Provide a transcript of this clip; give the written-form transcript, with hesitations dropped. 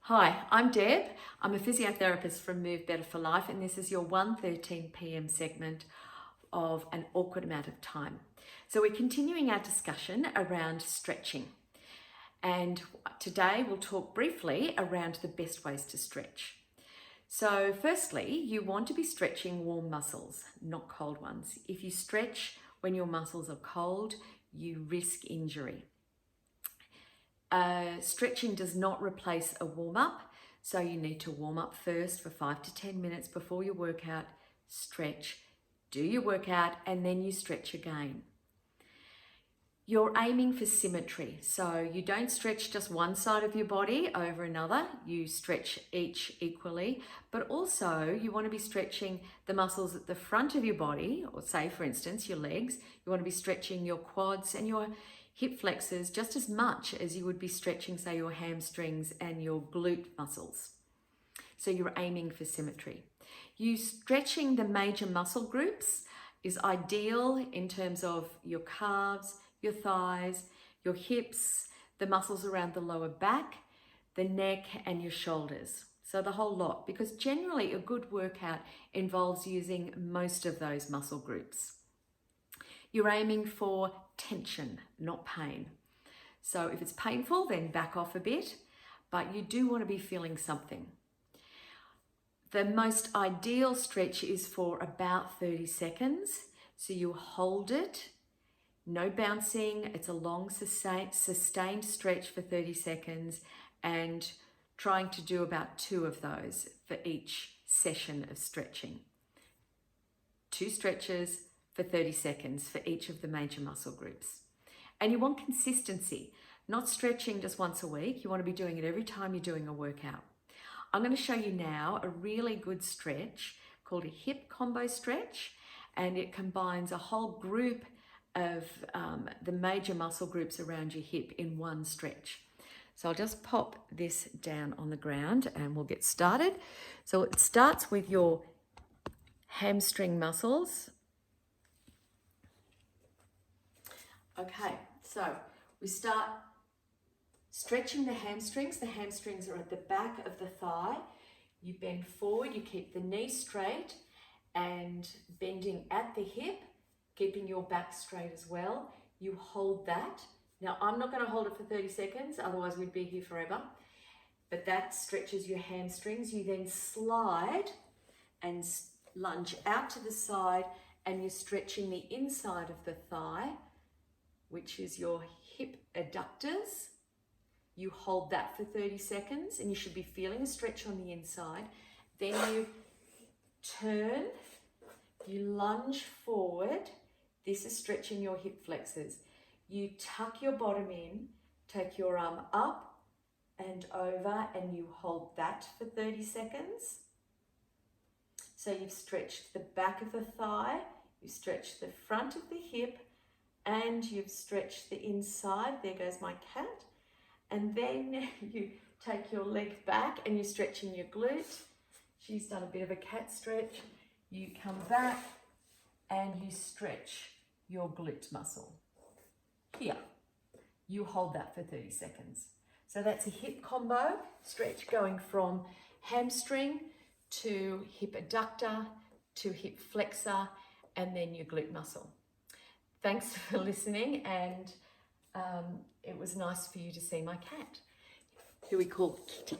Hi, I'm Deb. I'm a physiotherapist from Move Better for Life, and this is your 1:13 p.m. segment of An Awkward Amount of Time. So we're continuing our discussion around stretching, and today we'll talk briefly around the best ways to stretch. So firstly, you want to be stretching warm muscles, not cold ones. If you stretch when your muscles are cold, you risk injury. Stretching does not replace a warm-up, so you need to warm up first for 5 to 10 minutes before your workout, stretch, do your workout, and then you stretch again. You're aiming for symmetry, so you don't stretch just one side of your body over another, you stretch each equally, but also you want to be stretching the muscles at the front of your body, or say for instance your legs. You want to be stretching your quads and your hip flexors just as much as you would be stretching, say, your hamstrings and your glute muscles. So you're aiming for symmetry. You stretching the major muscle groups is ideal in terms of your calves, your thighs, your hips, the muscles around the lower back, the neck, and your shoulders. So the whole lot, because generally a good workout involves using most of those muscle groups. You're aiming for tension, not pain. So if it's painful, then back off a bit, but you do want to be feeling something. The most ideal stretch is for about 30 seconds. So you hold it, no bouncing. It's a long sustained stretch for 30 seconds and trying to do about 2 of those for each session of stretching. 2 stretches for 30 seconds for each of the major muscle groups. And you want consistency, not stretching just once a week. You want to be doing it every time you're doing a workout. I'm going to show you now a really good stretch called a hip combo stretch, and it combines a whole group of the major muscle groups around your hip in one stretch. So I'll just pop this down on the ground and we'll get started. So it starts with your hamstring muscles. Okay, so we start stretching the hamstrings. The hamstrings are at the back of the thigh. You bend forward, you keep the knee straight and bending at the hip, keeping your back straight as well. You hold that. Now, I'm not going to hold it for 30 seconds, otherwise we'd be here forever. But that stretches your hamstrings. You then slide and lunge out to the side, and you're stretching the inside of the thigh, which is your hip adductors. You hold that for 30 seconds and you should be feeling a stretch on the inside. Then you turn, you lunge forward. This is stretching your hip flexors. You tuck your bottom in, take your arm up and over, and you hold that for 30 seconds. So you've stretched the back of the thigh, you've stretched the front of the hip, and you've stretched the inside. There goes my cat. And then you take your leg back and you're stretching your glute. She's done a bit of a cat stretch. You come back and you stretch your glute muscle. Here, you hold that for 30 seconds. So that's a hip combo stretch going from hamstring to hip adductor to hip flexor and then your glute muscle. Thanks for listening, and it was nice for you to see my cat, who we call Kitty.